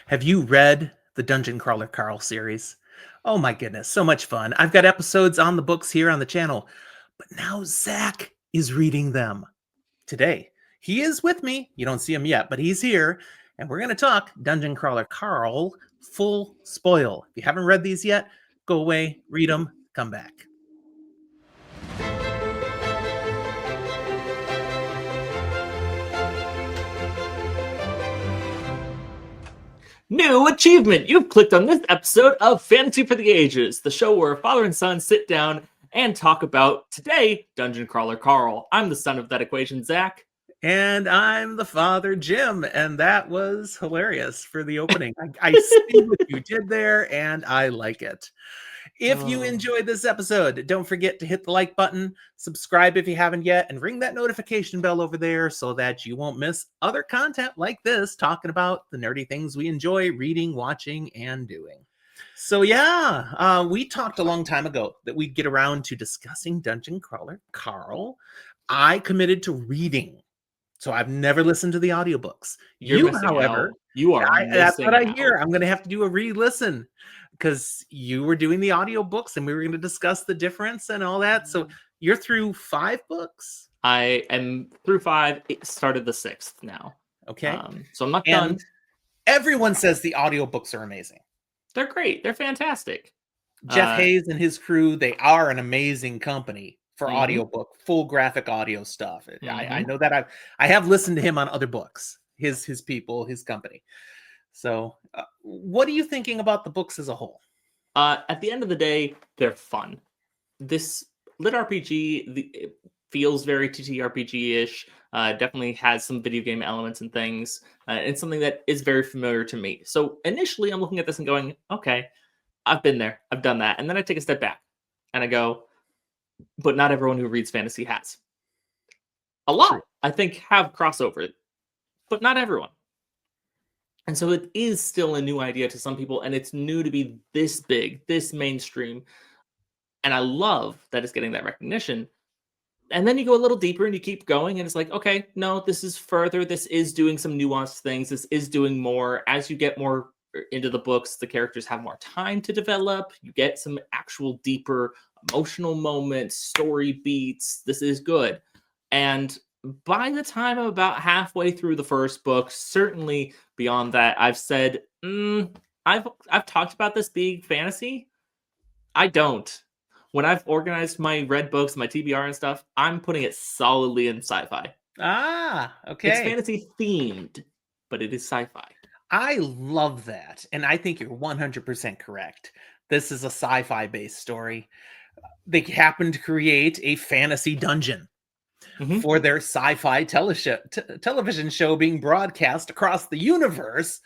Have you read the Dungeon Crawler Carl series? Oh my goodness, so much fun. I've got episodes on the books here on the channel, but now Zach is reading them today. He is with me. You don't see him yet, but he's here, and we're going to talk Dungeon Crawler Carl full spoil. If you haven't read these yet, go away, read them, come back. New achievement! You've clicked on this episode of Fantasy for the Ages, the show where father and son sit down and talk about, today, Dungeon Crawler Carl. I'm the son of that equation, Zach. And I'm the father, Jim, and that was hilarious for the opening. I see what you did there, and I like it. If you enjoyed this episode, don't forget to hit the like button, subscribe if you haven't yet, and ring that notification bell over there so that you won't miss other content like this, talking about the nerdy things we enjoy reading, watching, and doing. So yeah, we talked a long time ago that we'd get around to discussing Dungeon Crawler Carl. I committed to reading, so I've never listened to the audiobooks. You're missing However, out. You are that's what I missing hear. out. I'm going to have to do a re-listen because you were doing the audiobooks and we were going to discuss the difference and all that. So you're through 5 books? I am through 5. It started the 6th now. Okay. So I'm not done. Everyone says the audiobooks are amazing. They're great. They're fantastic. Jeff Hayes and his crew, they are an amazing company for audiobook, full graphic audio stuff. I know that I have listened to him on other books, his people, his company. So what are you thinking about the books as a whole? At the end of the day, they're fun. This LitRPG it feels very TTRPG-ish. Definitely has some video game elements and things. It's something that is very familiar to me. So initially, I'm looking at this and going, okay, I've been there. I've done that. And then I take a step back and I go, but not everyone who reads fantasy has. A lot, I think, have crossover, but not everyone. And so it is still a new idea to some people, and it's new to be this big, this mainstream. And I love that it's getting that recognition. And then you go a little deeper and you keep going, and it's like, okay, no, this is further. This is doing some nuanced things. This is doing more. As you get more into the books, the characters have more time to develop. You get some actual deeper emotional moments, story beats. This is good. And by the time I'm about halfway through the first book, certainly beyond that, I've said, I've talked about this being fantasy. I don't. When I've organized my read books, my TBR and stuff, I'm putting it solidly in sci-fi. Ah, okay. It's fantasy themed, but it is sci-fi. I love that. And I think you're 100% correct. This is a sci-fi based story. They happened to create a fantasy dungeon for their sci-fi television show being broadcast across the universe.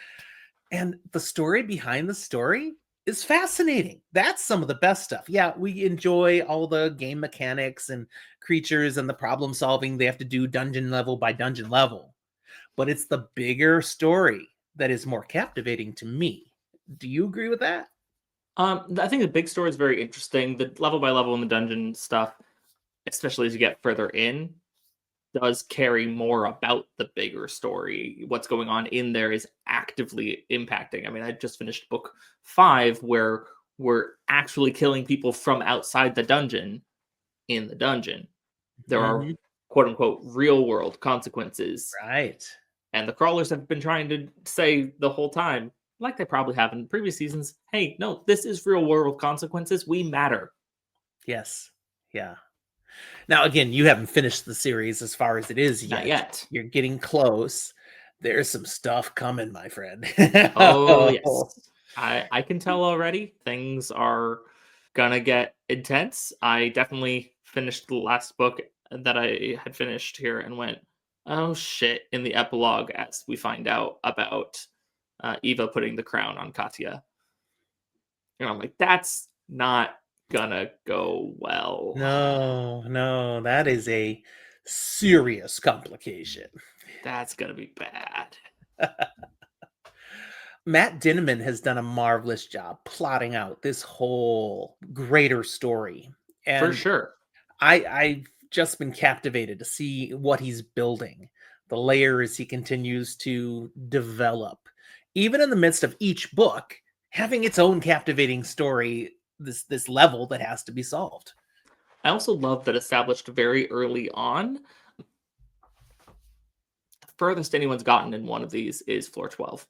And the story behind the story is fascinating. That's some of the best stuff. Yeah, we enjoy all the game mechanics and creatures and the problem solving they have to do dungeon level by dungeon level. But it's the bigger story that is more captivating to me. Do you agree with that? I think the big story is very interesting. The level by level in the dungeon stuff, especially as you get further in, does carry more about the bigger story. What's going on in there is actively impacting. I mean, I just finished book 5 where we're actually killing people from outside the dungeon in the dungeon. There are quote unquote real world consequences. Right. And the crawlers have been trying to say the whole time, like they probably have in previous seasons, hey, no, this is real world consequences. We matter. Yes. Yeah. Now, again, you haven't finished the series as far as it is yet. Not yet. You're getting close. There's some stuff coming, my friend. Oh, yes. I can tell already. Things are gonna get intense. I definitely finished the last book that I had finished here and went, oh shit, in the epilogue as we find out about Eva putting the crown on Katya. And I'm like, that's not gonna go well. No, that is a serious complication. That's gonna be bad. Matt Dinniman has done a marvelous job plotting out this whole greater story. And for sure. I've just been captivated to see what he's building, the layers he continues to develop. even in the midst of each book having its own captivating story, this level that has to be solved. I also love that established very early on. The furthest anyone's gotten in one of these is floor 12,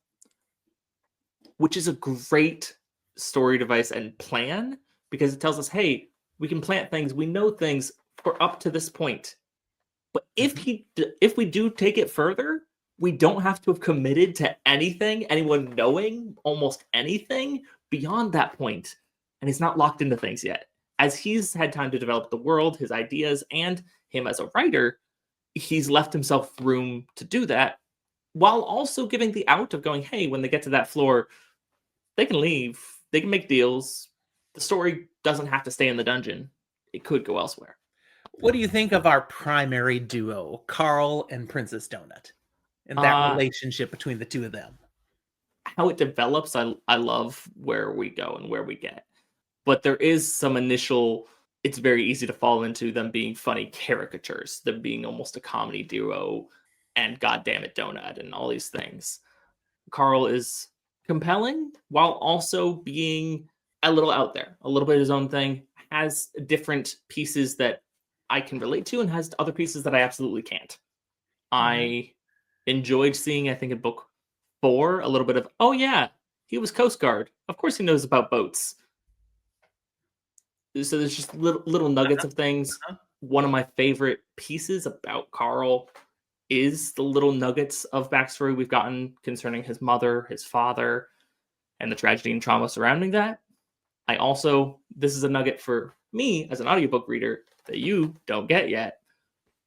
which is a great story device and plan because it tells us, hey, we can plant things, we know things for up to this point. But if we do take it further, we don't have to have committed to anything, anyone knowing almost anything beyond that point. And he's not locked into things yet. As he's had time to develop the world, his ideas, and him as a writer, he's left himself room to do that while also giving the out of going, hey, when they get to that floor, they can leave, they can make deals. The story doesn't have to stay in the dungeon, it could go elsewhere. What do you think of our primary duo, Carl and Princess Donut, and that relationship between the two of them? How it develops, I love where we go and where we get. But there is some initial, it's very easy to fall into them being funny caricatures, them being almost a comedy duo, and goddamn it, Donut, and all these things. Carl is compelling while also being a little out there, a little bit of his own thing, has different pieces that I can relate to and has other pieces that I absolutely can't. I enjoyed seeing, I think in book 4, a little bit of, oh yeah, he was Coast Guard. Of course he knows about boats. So there's just little nuggets of things. One of my favorite pieces about Carl is the little nuggets of backstory we've gotten concerning his mother, his father, and the tragedy and trauma surrounding that. I also, this is a nugget for me as an audiobook reader that you don't get yet.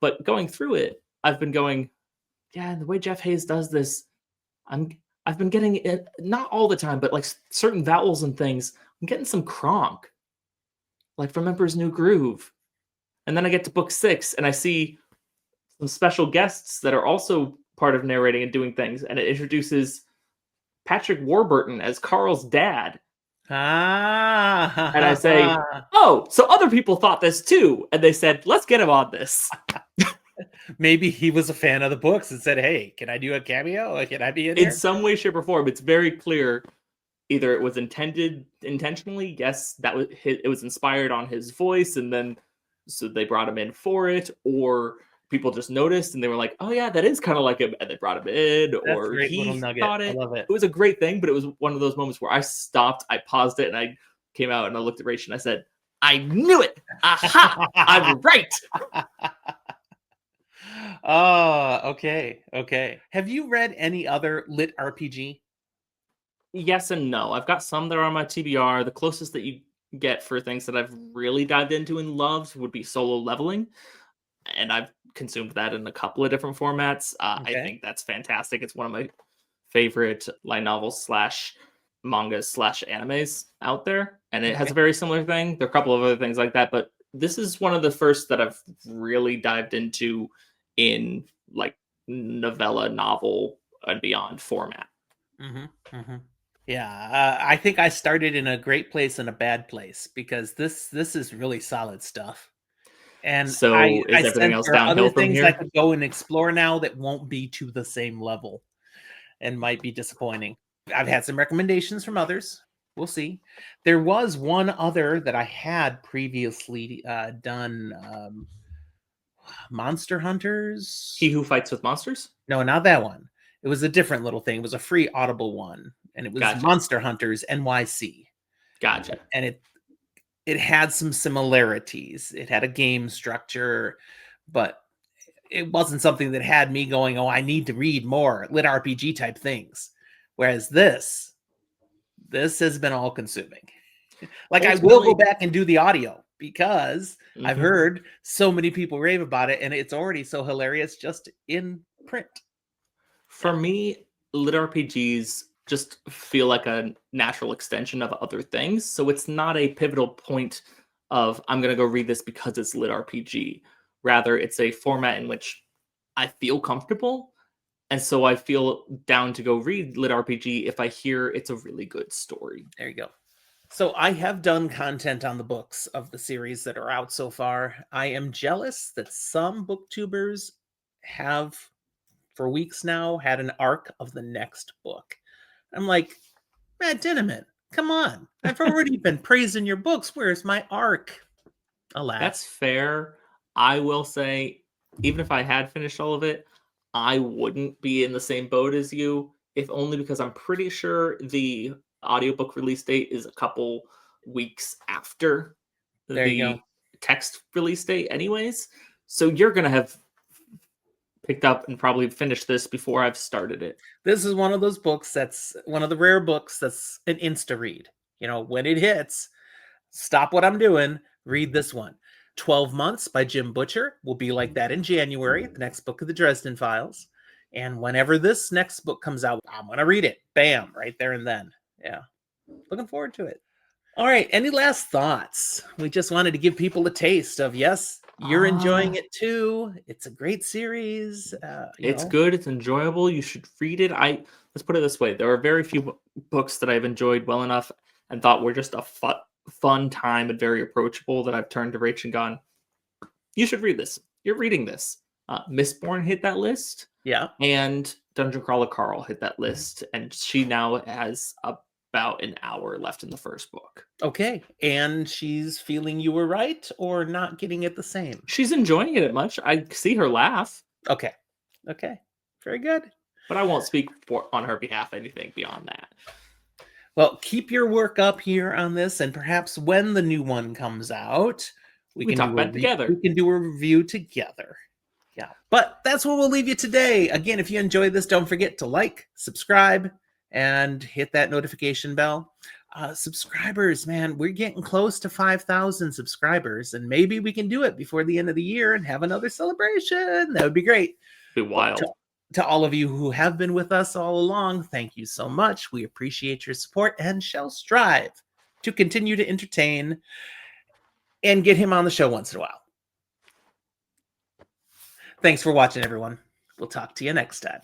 But going through it, I've been going, yeah, the way Jeff Hayes does this, I've been getting it, not all the time, but like certain vowels and things, I'm getting some Kronk, like from Emperor's New Groove. And then I get to book 6 and I see some special guests that are also part of narrating and doing things, and it introduces Patrick Warburton as Carl's dad. And I say, oh, so other people thought this too. And they said, let's get him on this. Maybe he was a fan of the books and said, hey, can I do a cameo? Can I be in In there? some way, shape, or form, it's very clear. Either it was intended intentionally, yes, it was inspired on his voice, and then so they brought him in for it, or people just noticed and they were like, oh yeah, that is kind of like him, and they brought him in. That's Or a great little he nugget. thought I love it. It was a great thing, but it was one of those moments where I stopped, I paused it, and I came out and I looked at Rach and I said, I knew it. Aha! I'm right. Oh, okay. Have you read any other LitRPG? Yes and no. I've got some that are on my TBR. The closest that you get for things that I've really dived into and loved would be Solo Leveling, and I've consumed that in a couple of different formats. I think that's fantastic. It's one of my favorite light novels slash mangas slash animes out there, and it has a very similar thing. There are a couple of other things like that, but this is one of the first that I've really dived into in like novella, novel, and beyond format. Yeah, I think I started in a great place and a bad place because this is really solid stuff. And So I is everything sense else there are other downhill from things I here? could go and explore now that won't be to the same level and might be disappointing. I've had some recommendations from others. We'll see. There was one other that I had previously done, Monster He Hunters. Who Fights with Monsters? No, not that one. It was a different little thing. It was a free Audible one, and it was Gotcha. Monster Hunters NYC. Gotcha. And it had some similarities. It had a game structure, but it wasn't something that had me going, oh, I need to read more lit RPG type things. Whereas this has been all consuming. Like I will go back and do the audio because I've heard so many people rave about it and it's already so hilarious just in print. For me, lit RPGs just feel like a natural extension of other things. So it's not a pivotal point of I'm going to go read this because it's lit RPG. Rather, it's a format in which I feel comfortable. And so I feel down to go read lit RPG if I hear it's a really good story. There you go. So I have done content on the books of the series that are out so far. I am jealous that some booktubers have, for weeks now, had an arc of the next book. I'm like, Matt Dinniman, come on. I've already been praising your books. Where's my arc? Alas. That's fair. I will say, even if I had finished all of it, I wouldn't be in the same boat as you, if only because I'm pretty sure the audiobook release date is a couple weeks after There you go. the text release date, anyways. So you're going to have picked up and probably finished this before I've started it. This is one of those books that's one of the rare books that's an insta read. You know, when it hits, stop what I'm doing, read this one. 12 Months by Jim Butcher will be like that in January, the next book of the Dresden Files. And whenever this next book comes out, I'm going to read it. Bam, right there and then. Yeah. Looking forward to it. All right. Any last thoughts? We just wanted to give people a taste of, yes, you're enjoying it too. It's a great series. It's good. It's enjoyable. You should read it. Let's put it this way. There are very few books that I've enjoyed well enough and thought were just a fun time and very approachable that I've turned to Rach and gone, you should read this. You're reading this. Mistborn hit that list. Yeah. And Dungeon Crawler Carl hit that list. And she now has about an hour left in the first book. Okay. And she's feeling you were right or not getting it the same? She's enjoying it much. I see her laugh. Okay. Very good. But I won't speak on her behalf anything beyond that. Well, keep your work up here on this, and perhaps when the new one comes out, we can talk about it together. We can do a review together. Yeah. But that's what we'll leave you today. Again, if you enjoyed this, don't forget to like, subscribe, and hit that notification bell. Subscribers, man, we're getting close to 5,000 subscribers, and maybe we can do it before the end of the year and have another celebration. That would be great. It'd be wild. To all of you who have been with us all along, thank you so much. We appreciate your support and shall strive to continue to entertain and get him on the show once in a while. Thanks for watching, everyone. We'll talk to you next time.